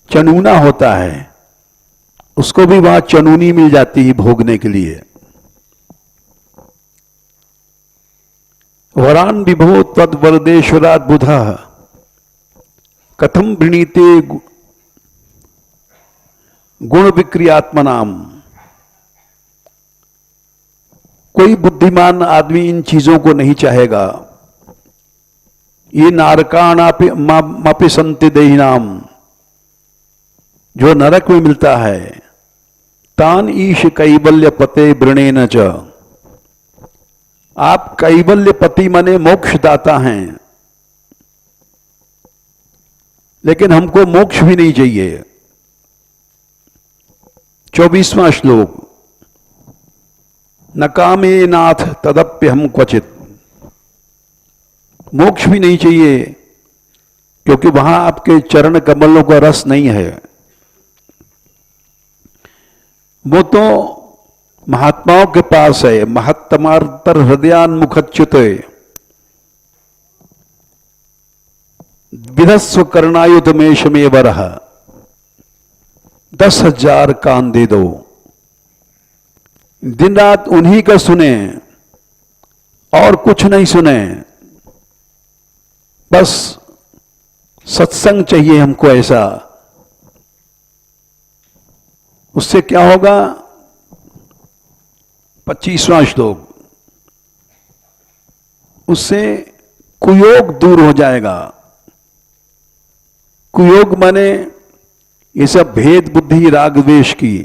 [SPEAKER 1] चनूना होता है, उसको भी वहां चनूनी मिल जाती है भोगने के लिए। वरान विभो तद वरदेश्वरात् बुधा कथम वृणीते गुण विक्रियात्मनाम। कोई बुद्धिमान आदमी इन चीजों को नहीं चाहेगा। ये नारकाणापि संति देहिनाम, जो नरक में मिलता है। तान ईश कैवल्य पते वृणेन च। आप कैवल्य पति मने मोक्षदाता हैं, लेकिन हमको मोक्ष भी नहीं चाहिए। 24वां श्लोक, न कामे नाथ तदप्य हम क्वचित। मोक्ष भी नहीं चाहिए क्योंकि वहां आपके चरण कमलों का रस नहीं है। वो तो महात्माओं के पास है। महत्तमार्तर हृदयान्मुखच्युत विधस्व कर्णायुध मेष में वरह 10,000 कान दे दो। दिन रात उन्हीं का सुने और कुछ नहीं सुने, बस सत्संग चाहिए हमको ऐसा। उससे क्या होगा? 25वां श्लोक, उससे कुयोग दूर हो जाएगा। कुयोग माने ये सब भेद बुद्धि राग द्वेष की।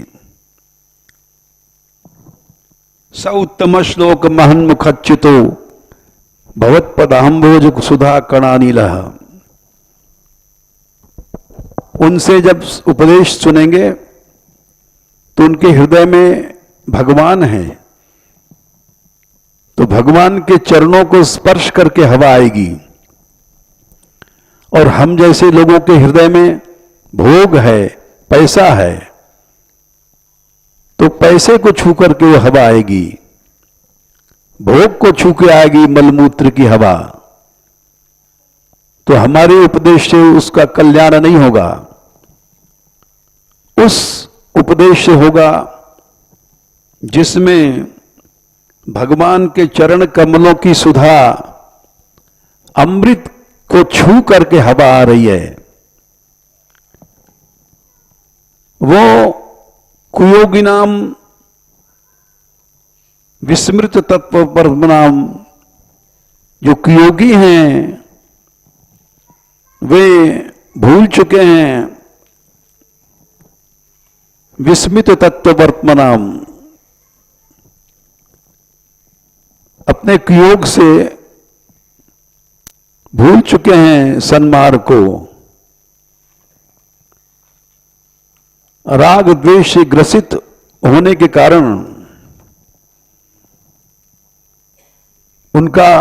[SPEAKER 1] स उत्तम श्लोक महन्मुखच्युतो भवत्पदाम्भोज सुधा कणानीलः। उनसे जब उपदेश सुनेंगे तो उनके हृदय में भगवान है, तो भगवान के चरणों को स्पर्श करके हवा आएगी। और हम जैसे लोगों के हृदय में भोग है, पैसा है, तो पैसे को छू करके वो हवा आएगी, भोग को छू के आएगी मलमूत्र की हवा। तो हमारे उपदेश से उसका कल्याण नहीं होगा, उस उपदेश से होगा जिसमें भगवान के चरण कमलों की सुधा अमृत को छू करके हवा आ रही है। वो कुयोगी नाम विस्मृत तत्व पर नाम, जो कुयोगी हैं वे भूल चुके हैं विस्मित तत्व वर्तमानाम, अपने कुयोग से भूल चुके हैं सन्मार्ग को। राग द्वेष से ग्रसित होने के कारण उनका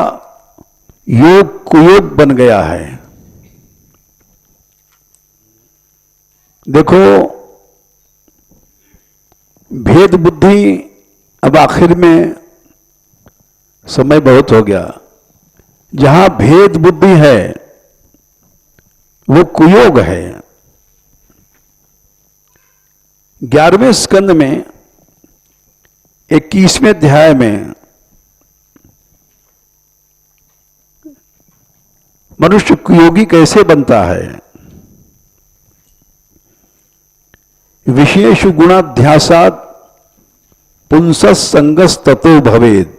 [SPEAKER 1] योग कुयोग बन गया है। देखो, भेद बुद्धि, अब आखिर में समय बहुत हो गया, जहां भेद बुद्धि है वो कुयोग है। 11वें स्कंद में 21वें अध्याय में मनुष्य कुयोगी कैसे बनता है। विशेषु गुणाध्यासात् पुंसस् संगस् ततो भवेत्।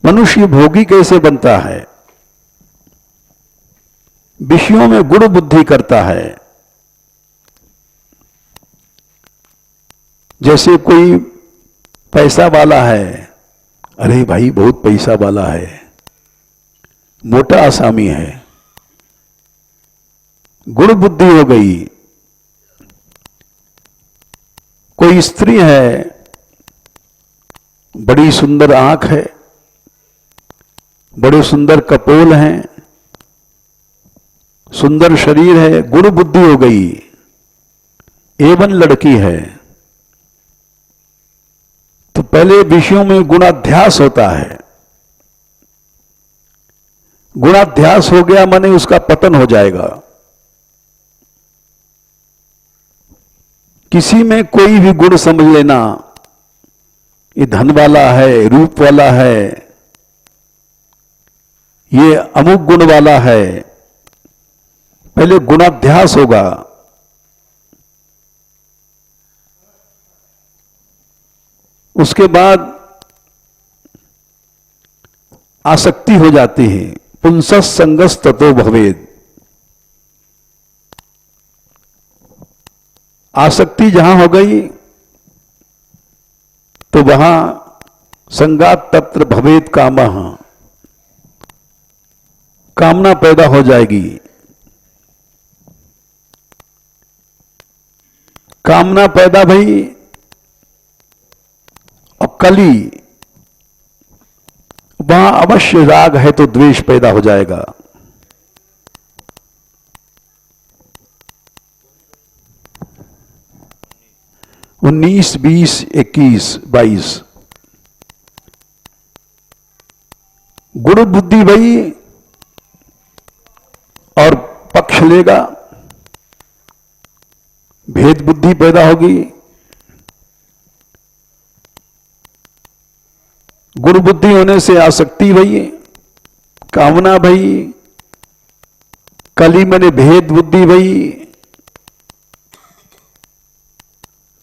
[SPEAKER 1] मनुष्य भोगी कैसे बनता है? विषयों में गुण बुद्धि करता है। जैसे कोई पैसा वाला है, अरे भाई बहुत पैसा वाला है, मोटा आसामी है, गुण बुद्धि हो गई। कोई स्त्री है, बड़ी सुंदर आंख है, बड़े सुंदर कपोल हैं, सुंदर शरीर है, गुण बुद्धि हो गई, एवन लड़की है। तो पहले विषयों में गुणाध्यास होता है। गुणाध्यास हो गया माने उसका पतन हो जाएगा। किसी में कोई भी गुण समझ लेना, ये धन वाला है, रूप वाला है, ये अमुक गुण वाला है, पहले गुणाध्यास होगा। उसके बाद आसक्ति हो जाती है। पुंसस् संगस् ततो भवेत्। आसक्ति जहां हो गई तो वहां संगात तत्र भवेत् कामः, कामना पैदा हो जाएगी। कामना पैदा भई और कली, वहां अवश्य राग है तो द्वेष पैदा हो जाएगा। 19, 20, 21, 22 गुरु बुद्धि वही और पक्ष लेगा, भेद बुद्धि पैदा होगी। गुरु बुद्धि होने से आसक्ति भई, कामना भई, कली मने भेद बुद्धि भई,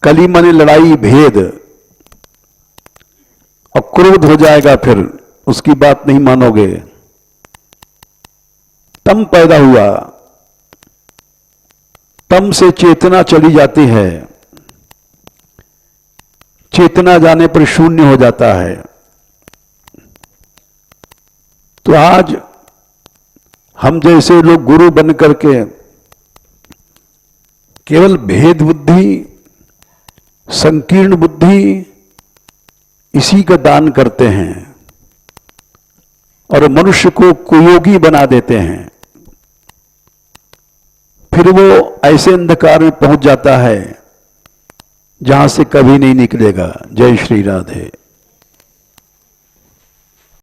[SPEAKER 1] कली मने लड़ाई भेद, और क्रोध हो जाएगा, फिर उसकी बात नहीं मानोगे। तम पैदा हुआ, तम से चेतना चली जाती है, चेतना जाने पर शून्य हो जाता है। तो आज हम जैसे लोग गुरु बन करके केवल भेद बुद्धि, संकीर्ण बुद्धि इसी का दान करते हैं और मनुष्य को कुयोगी बना देते हैं। फिर वो ऐसे अंधकार में पहुंच जाता है जहां से कभी नहीं निकलेगा। जय श्री राधे।